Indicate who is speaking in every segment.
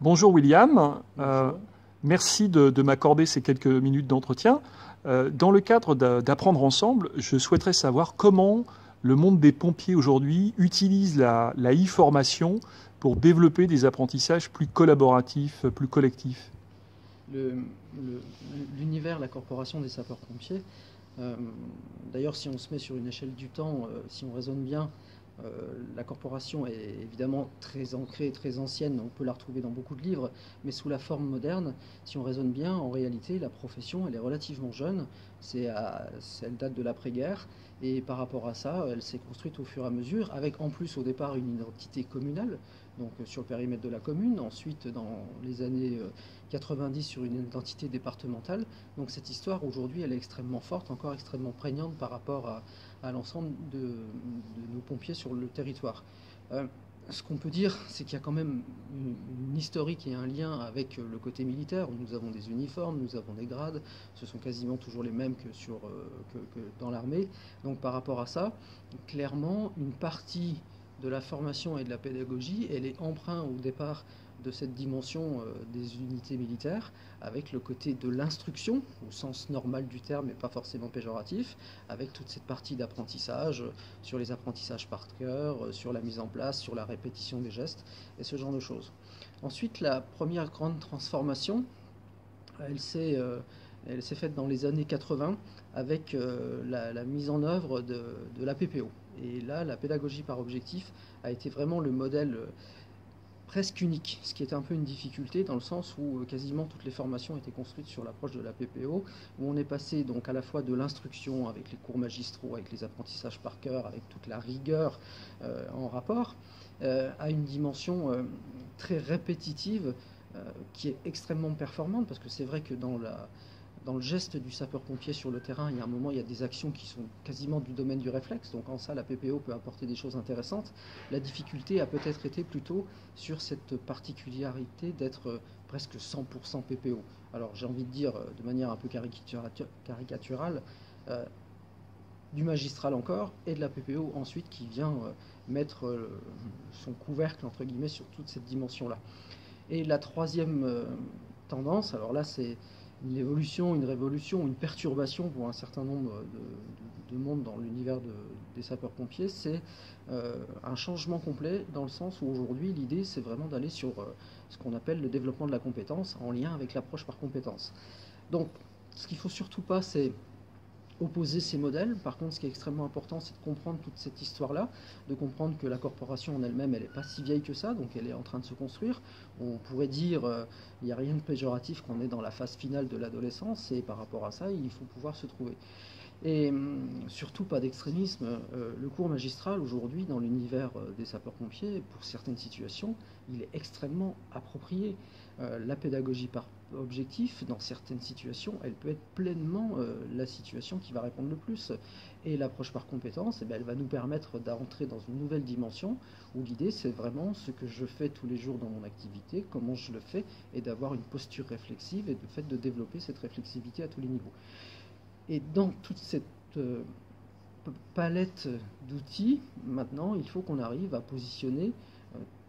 Speaker 1: Bonjour William.
Speaker 2: Bonjour.
Speaker 1: Merci de m'accorder ces quelques minutes d'entretien. Dans le cadre d'apprendre ensemble, je souhaiterais savoir comment le monde des pompiers aujourd'hui utilise la e-formation pour développer des apprentissages plus collaboratifs, plus collectifs.
Speaker 2: Le- le- L'univers, la corporation des sapeurs-pompiers, euh, d'ailleurs, si on se met sur une échelle du temps, si on raisonne bien, la corporation est évidemment très ancrée, très ancienne, on peut la retrouver dans beaucoup de livres, mais sous la forme moderne, si on raisonne bien, en réalité, la profession, elle est relativement jeune, elle date de l'après-guerre, et par rapport à ça, elle s'est construite au fur et à mesure, avec en plus au départ une identité communale, donc sur le périmètre de la commune, ensuite dans les années 90 sur une identité départementale. Donc cette histoire aujourd'hui elle est extrêmement forte, encore extrêmement prégnante par rapport à l'ensemble de nos pompiers sur le territoire. Euh, Ce qu'on peut dire, c'est qu'il y a quand même une historique et un lien avec le côté militaire. Nous avons des uniformes, nous avons des grades, ce sont quasiment toujours les mêmes que dans l'armée. Donc par rapport à ça, clairement, une partie de la formation et de la pédagogie, elle est empreinte au départ de cette dimension des unités militaires, avec le côté de l'instruction, au sens normal du terme, mais pas forcément péjoratif, avec toute cette partie d'apprentissage, sur les apprentissages par cœur, sur la mise en place, sur la répétition des gestes, et ce genre de choses. Ensuite, la première grande transformation, elle s'est elle s'est faite dans les années 80 avec la mise en œuvre de la PPO. Et là, la pédagogie par objectif a été vraiment le modèle presque unique, ce qui est un peu une difficulté dans le sens où quasiment toutes les formations étaient construites sur l'approche de la PPO, où on est passé donc à la fois de l'instruction avec les cours magistraux, avec les apprentissages par cœur, avec toute la rigueur en rapport, à une dimension très répétitive qui est extrêmement performante, parce que c'est vrai que dans le geste du sapeur-pompier sur le terrain, il y a un moment, il y a des actions qui sont quasiment du domaine du réflexe, donc en ça, la PPO peut apporter des choses intéressantes. La difficulté a peut-être été plutôt sur cette particularité d'être presque 100% PPO. Alors j'ai envie de dire de manière un peu caricaturale, euh, du magistral encore, et de la PPO ensuite qui vient mettre son couvercle, entre guillemets, sur toute cette dimension-là. Et la troisième tendance, alors là c'est une évolution, une révolution, une perturbation pour un certain nombre de monde dans l'univers des sapeurs-pompiers, c'est un changement complet dans le sens où aujourd'hui l'idée c'est vraiment d'aller sur ce qu'on appelle le développement de la compétence en lien avec l'approche par compétence. Donc ce qu'il ne faut surtout pas c'est opposer ces modèles. Par contre, ce qui est extrêmement important, c'est de comprendre toute cette histoire-là, de comprendre que la corporation en elle-même, elle n'est pas si vieille que ça, donc elle est en train de se construire. On pourrait dire, il n'y a rien de péjoratif qu'on est dans la phase finale de l'adolescence, et par rapport à ça, il faut pouvoir se trouver. Et surtout pas d'extrémisme. Le cours magistral aujourd'hui dans l'univers des sapeurs-pompiers, pour certaines situations, il est extrêmement approprié. La pédagogie par objectif, dans certaines situations, elle peut être pleinement la situation qui va répondre le plus. Et l'approche par compétence, eh bien, elle va nous permettre d'entrer dans une nouvelle dimension où l'idée c'est vraiment ce que je fais tous les jours dans mon activité, comment je le fais, et d'avoir une posture réflexive et le fait de développer cette réflexivité à tous les niveaux. Et dans toute cette euh, palette d'outils, maintenant, il faut qu'on arrive à positionner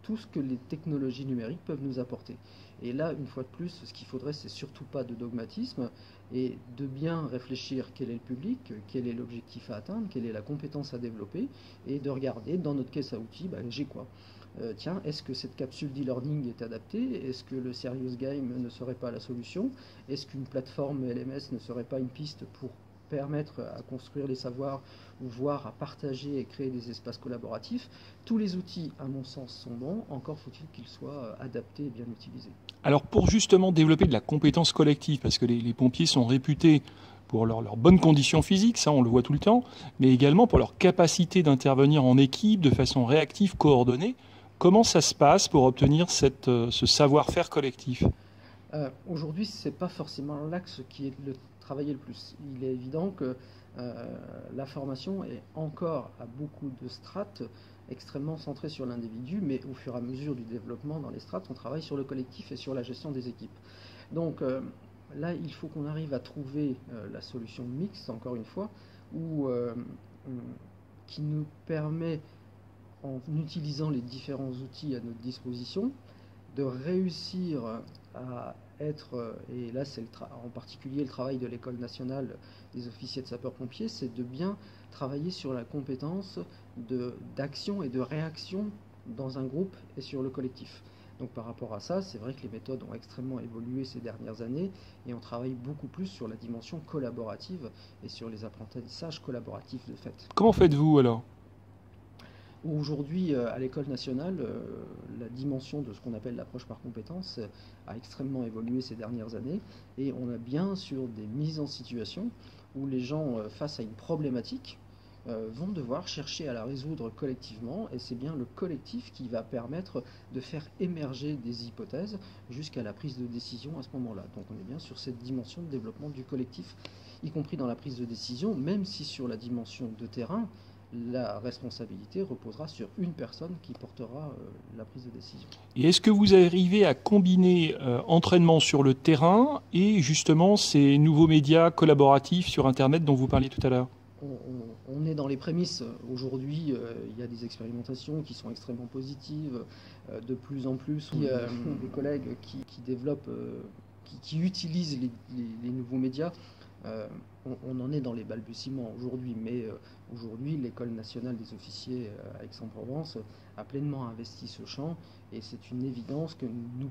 Speaker 2: tout ce que les technologies numériques peuvent nous apporter. Et là, une fois de plus, ce qu'il faudrait, c'est surtout pas de dogmatisme et de bien réfléchir quel est le public, quel est l'objectif à atteindre, quelle est la compétence à développer, et de regarder dans notre caisse à outils, ben, j'ai quoi. Tiens, est-ce que cette capsule d'e-learning est adaptée? Est-ce que le Serious Game ne serait pas la solution? Est-ce qu'une plateforme LMS ne serait pas une piste pour permettre à construire les savoirs ou voire à partager et créer des espaces collaboratifs? Tous les outils, à mon sens, sont bons, encore faut-il qu'ils soient adaptés et bien utilisés.
Speaker 1: Alors pour justement développer de la compétence collective, parce que les pompiers sont réputés pour leurs bonnes conditions physiques, ça on le voit tout le temps, mais également pour leur capacité d'intervenir en équipe de façon réactive, coordonnée. Comment ça se passe pour obtenir ce savoir-faire collectif?
Speaker 2: Aujourd'hui, ce n'est pas forcément l'axe qui est le travailler le plus. Il est évident que la formation est encore à beaucoup de strates extrêmement centrée sur l'individu, mais au fur et à mesure du développement dans les strates, on travaille sur le collectif et sur la gestion des équipes. Donc là, il faut qu'on arrive à trouver la solution mixte, encore une fois, où, qui nous permet, en utilisant les différents outils à notre disposition, de réussir à être, et là c'est en particulier le travail de l'École nationale des officiers de sapeurs-pompiers, c'est de bien travailler sur la compétence d'action et de réaction dans un groupe et sur le collectif. Donc par rapport à ça, c'est vrai que les méthodes ont extrêmement évolué ces dernières années et on travaille beaucoup plus sur la dimension collaborative et sur les apprentissages collaboratifs de fait.
Speaker 1: Comment faites-vous alors ?
Speaker 2: Aujourd'hui, à l'École nationale, la dimension de ce qu'on appelle l'approche par compétences a extrêmement évolué ces dernières années et on a bien sûr des mises en situation où les gens, face à une problématique, vont devoir chercher à la résoudre collectivement et c'est bien le collectif qui va permettre de faire émerger des hypothèses jusqu'à la prise de décision à ce moment-là. Donc on est bien sur cette dimension de développement du collectif, y compris dans la prise de décision, même si sur la dimension de terrain, la responsabilité reposera sur une personne qui portera la prise de décision.
Speaker 1: Et est-ce que vous arrivez à combiner entraînement sur le terrain et justement ces nouveaux médias collaboratifs sur Internet dont vous parliez tout à l'heure ?
Speaker 2: On est dans les prémices. Aujourd'hui, il y a des expérimentations qui sont extrêmement positives. De plus en plus, il y a des collègues qui développent, qui utilisent les nouveaux médias. On en est dans les balbutiements aujourd'hui, mais aujourd'hui, l'École nationale des officiers à Aix-en-Provence a pleinement investi ce champ et c'est une évidence que nous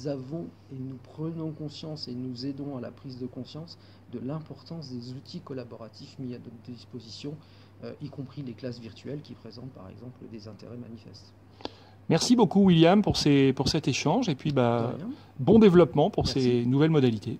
Speaker 2: avons et nous prenons conscience et nous aidons à la prise de conscience de l'importance des outils collaboratifs mis à notre disposition, y compris les classes virtuelles qui présentent par exemple des intérêts manifestes.
Speaker 1: Merci beaucoup William pour cet échange et puis bon développement pour ces nouvelles modalités.